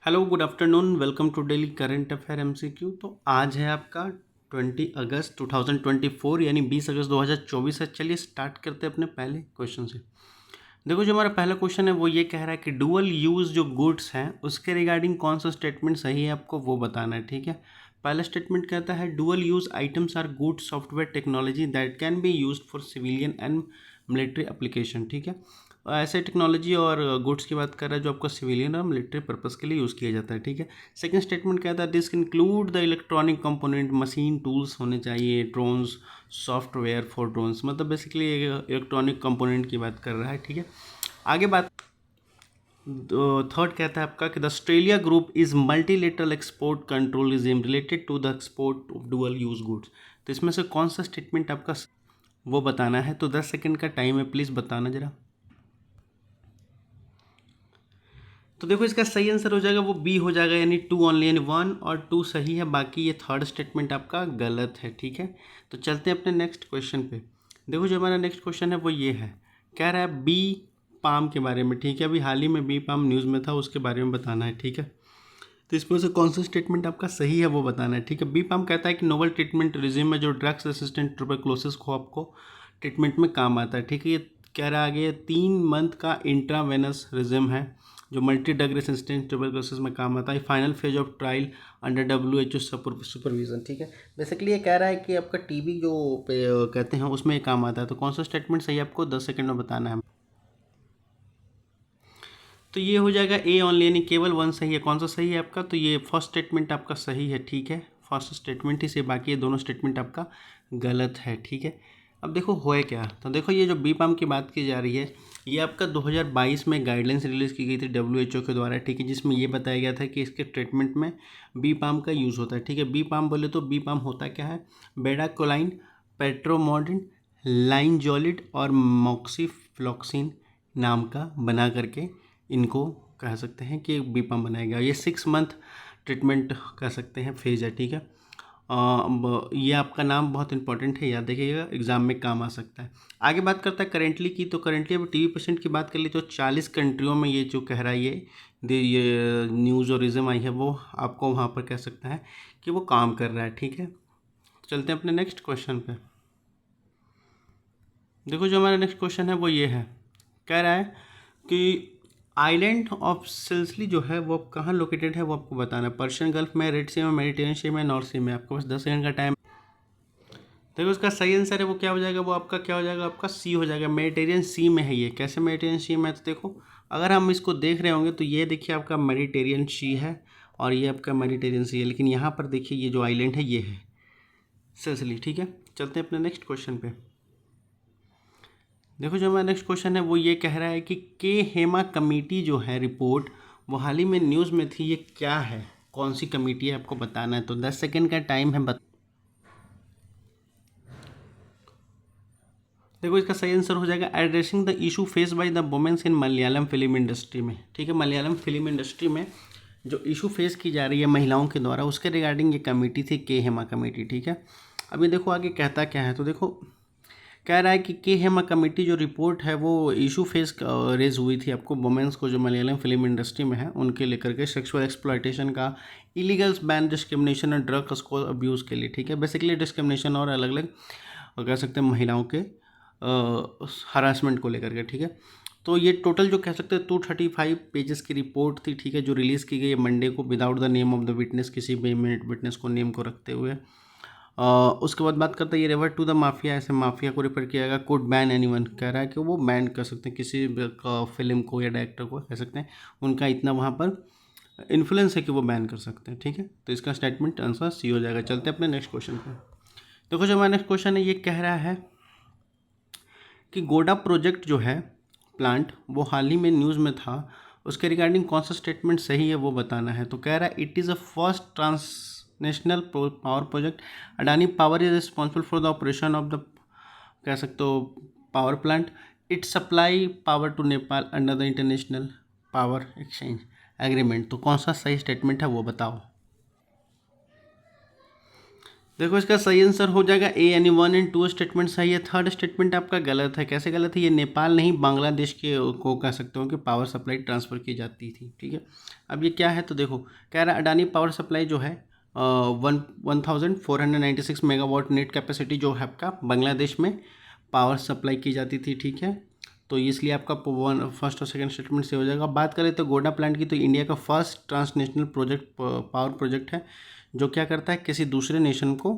Hello good afternoon, welcome to daily current affair MCQ. तो आज है आपका 20 अगस्त 2024 यानी 20 अगस्त 2024 है। चलिए स्टार्ट करते हैं अपने पहले क्वेश्चन से। देखो, जो हमारा पहला क्वेश्चन है वो ये कह रहा है कि डुअल यूज़ जो गुड्स हैं उसके रिगार्डिंग कौन सा स्टेटमेंट सही है, आपको वो बताना है। ठीक है, पहला स्टेटमेंट कहता है dual use items are good software technology that can be used for civilian and military application. ठीक है, ऐसे टेक्नोलॉजी और गुड्स की बात कर रहा है जो आपको सिविलियन और मिलिट्री पर्पस के लिए यूज़ किया जाता है। ठीक है, सेकंड स्टेटमेंट कहता है this include the electronic component, machine tools होने चाहिए, ड्रोन्स, सॉफ्टवेयर फॉर ड्रोन्स, मतलब बेसिकली इलेक्ट्रॉनिक कंपोनेंट की बात कर रहा है। ठीक है, आगे बात थर्ड कहता है आपका कि the Australia group is multilateral export control regime related to the export of dual use goods. तो इसमें से कौन सा स्टेटमेंट आपका वो बताना है। तो 10 सेकंड का टाइम है, प्लीज़ बताना जरा। तो देखो, इसका सही आंसर हो जाएगा वो बी हो जाएगा, यानी टू ओनली, यानी वन और टू सही है, बाकी ये थर्ड स्टेटमेंट आपका गलत है। ठीक है, तो चलते हैं अपने नेक्स्ट क्वेश्चन पे। देखो, जो हमारा नेक्स्ट क्वेश्चन है वो ये है, कह रहा है बी पाम के बारे में। ठीक है, अभी हाल ही में बी पाम न्यूज़ में था, उसके बारे में बताना है। ठीक है, तो इसमें से कौन सा स्टेटमेंट आपका सही है वो बताना है। ठीक है, बी पाम कहता है कि नोवल ट्रीटमेंट रिजिम में जो ड्रग्स रेसिस्टेंट ट्यूबरक्लोसिस को आपको ट्रीटमेंट में काम आता है। ठीक है, ये कह रहा है आगे 3 मंथ का इंट्रावेनस रिजिम है जो मल्टी ड्रग रेसिस्टेंट ट्यूबरक्लोसिस में काम आता है। Final phase of trial under WHO supervision. ठीक है, बेसिकली ये कह रहा है कि आपका टीबी जो कहते हैं उसमें ये काम आता है। तो कौन सा स्टेटमेंट सही है आपको 10 सेकंड में बताना है। तो ये हो जाएगा ए ऑनली, यानी केवल वन सही है। कौन सा सही है आपका, तो ये फर्स्ट स्टेटमेंट आपका सही है। ठीक है, फर्स्ट स्टेटमेंट ही से, बाकी ये दोनों स्टेटमेंट आपका गलत है। ठीक है, अब देखो होए क्या। तो देखो, ये जो बी पाम की बात की जा रही है ये आपका 2022 में गाइडलाइंस रिलीज़ की गई थी WHO के द्वारा। ठीक है, जिसमें ये बताया गया था कि इसके ट्रीटमेंट में बी पाम का यूज़ होता है। ठीक है, बी पाम बोले तो बी पाम होता क्या है, बेडाकोलाइन, पेट्रोमोडिन, लाइनजोलिड और मॉक्सीफ्लॉक्सिन नाम का बना करके इनको कह सकते हैं कि बी पम्प बनाया गया। ये 6 मंथ ट्रीटमेंट कह सकते हैं फेज है। ठीक है, ये आपका नाम बहुत इंपॉर्टेंट है, याद रखिएगा, एग्जाम में काम आ सकता है। आगे बात करता है करेंटली की। तो करेंटली अभी टीबी पेशेंट की बात कर ली तो 40 कंट्रियों में ये जो कह रहा है ये न्यूज़ और रिज्म आई है वो आपको वहाँ पर कह सकता है कि वो काम कर रहा है। ठीक है, तो चलते हैं अपने नेक्स्ट क्वेश्चन पे। देखो, जो हमारा नेक्स्ट क्वेश्चन है वो ये है, कह रहा है कि आइलैंड ऑफ सिल्सली जो है वो कहाँ लोकेटेड है वो आपको बताना है। पर्शियन गल्फ में, रेड सी में, मेडिटेरियन सी में, नॉर्थ सी में। आपके पास 10 सेकंड का टाइम। देखो, उसका सही आंसर है वो क्या हो जाएगा, वो आपका क्या हो जाएगा, आपका सी हो जाएगा। मेडिटेरियन सी में है ये। कैसे मेडिटेरियन सी में है, तो देखो अगर हम इसको देख रहे होंगे तो ये देखिए आपका मेडिटेरियन सी है और ये आपका मेडिटेरियन सी है, लेकिन यहाँ पर देखिए ये जो आइलैंड है ये है सिल्सली। ठीक है, चलते हैं अपने नेक्स्ट क्वेश्चन पे। देखो, जो हमारा नेक्स्ट क्वेश्चन है वो ये कह रहा है कि के हेमा कमेटी जो है रिपोर्ट वो हाल ही में न्यूज़ में थी, ये क्या है, कौन सी कमेटी है, आपको बताना है। तो 10 सेकंड का टाइम है, देखो इसका सही आंसर हो जाएगा addressing the issue face by the womens in Malayalam film industry में। ठीक है, मलयालम फिल्म इंडस्ट्री में जो इशू फेस की जा रही है महिलाओं के द्वारा उसके रिगार्डिंग ये कमेटी थी, के हेमा कमेटी। ठीक है, अभी देखो आगे कहता क्या है। तो देखो, कह रहा है कि के हेमा कमेटी जो रिपोर्ट है वो इशू फेस रेज हुई थी आपको वुमेन्स को जो मलयालम फिल्म इंडस्ट्री में है उनके लेकर के, सेक्सुअल एक्सप्लॉयटेशन का, इलीगल्स बैन, डिस्क्रिमिनेशन और ड्रग्स को अब्यूज़ के लिए। ठीक है, बेसिकली डिस्क्रिमिनेशन और अलग अलग कह सकते हैं महिलाओं के हरासमेंट को लेकर के। ठीक है, तो ये टोटल जो कह सकते हैं 235 पेजेस की रिपोर्ट थी। ठीक है, जो रिलीज़ की गई है मंडे को without the name of the witness, किसी भी विटनेस को नेम को रखते हुए। उसके बाद बात करते हैं ये रेवर टू द माफिया, ऐसे माफिया को रेफर किया गया। कुड बैन एनीवन, कह रहा है कि वो बैन कर सकते हैं किसी फिल्म को या डायरेक्टर को, कह सकते हैं उनका इतना वहाँ पर इन्फ्लुएंस है कि वो बैन कर सकते हैं। ठीक है, तो इसका स्टेटमेंट आंसर सी हो जाएगा। चलते हैं अपने नेक्स्ट क्वेश्चन पर। देखो, जो हमारा नेक्स्ट क्वेश्चन है ये कह रहा है कि गोडा प्रोजेक्ट जो है प्लांट वो हाल ही में न्यूज़ में था, उसके रिगार्डिंग कौन सा स्टेटमेंट सही है वो बताना है। तो कह रहा है it is a first transnational power project, Adani power is responsible for the operation of the, कह सकते हो, power plant. It supply power to Nepal under the international power exchange agreement. तो कौन सा सही स्टेटमेंट है वो बताओ। देखो इसका सही आंसर हो जाएगा ए, यानी 1 एंड 2 स्टेटमेंट सही है। थर्ड स्टेटमेंट आपका गलत है। कैसे गलत है? ये नेपाल नहीं बांग्लादेश के को कह सकते हो कि पावर सप्लाई ट्रांसफ़र की जाती थी, ठीक है। अब ये क्या है तो देखो, कह रहा है अडानी पावर सप्लाई जो है 1496 मेगावाट नेट कैपेसिटी जो है आपका बांग्लादेश में पावर सप्लाई की जाती थी, ठीक है। तो इसलिए आपका फर्स्ट और सेकंड स्टेटमेंट से हो जाएगा। बात करें तो गोडा प्लांट की, तो इंडिया का first transnational project power project है जो क्या करता है, किसी दूसरे नेशन को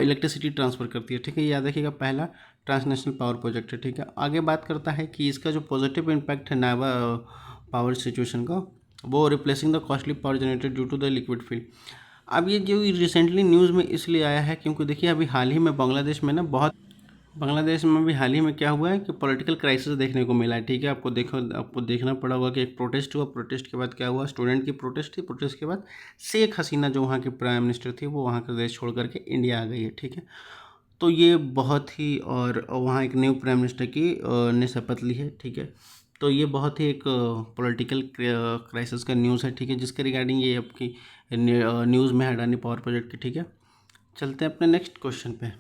इलेक्ट्रिसिटी ट्रांसफ़र करती है, ठीक है। याद रखिएगा, पहला ट्रांसनेशनल पावर प्रोजेक्ट है, ठीक है। आगे बात करता है कि इसका जो पॉजिटिव इम्पैक्ट है नावा पावर सिचुएशन का, वो replacing the costly power generated due to the liquid field. अब ये जो रिसेंटली न्यूज़ में इसलिए आया है क्योंकि देखिए अभी हाल ही में बांग्लादेश में भी हाल ही में क्या हुआ है कि पॉलिटिकल क्राइसिस देखने को मिला है, ठीक है। आपको देखना पड़ा होगा कि एक प्रोटेस्ट हुआ, प्रोटेस्ट के बाद क्या हुआ, स्टूडेंट की प्रोटेस्ट थी, प्रोटेस्ट के बाद शेख हसीना जो वहाँ की प्राइम मिनिस्टर थी वो वहाँ का देश छोड़ करके इंडिया आ गई है, ठीक है। तो ये बहुत ही, और वहाँ एक न्यू प्राइम मिनिस्टर की ने शपथ ली है, ठीक है। तो ये बहुत ही एक पॉलिटिकल क्राइसिस का न्यूज़ है, ठीक है, जिसके रिगार्डिंग ये आपकी न्यूज़ में है अडानी पावर प्रोजेक्ट की, ठीक है। चलते हैं अपने नेक्स्ट क्वेश्चन पे।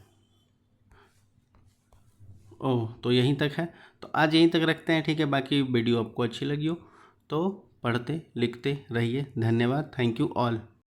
ओह, तो यहीं तक है, तो आज यहीं तक रखते हैं, ठीक है। बाकी वीडियो आपको अच्छी लगी हो तो पढ़ते लिखते रहिए। धन्यवाद, थैंक यू ऑल।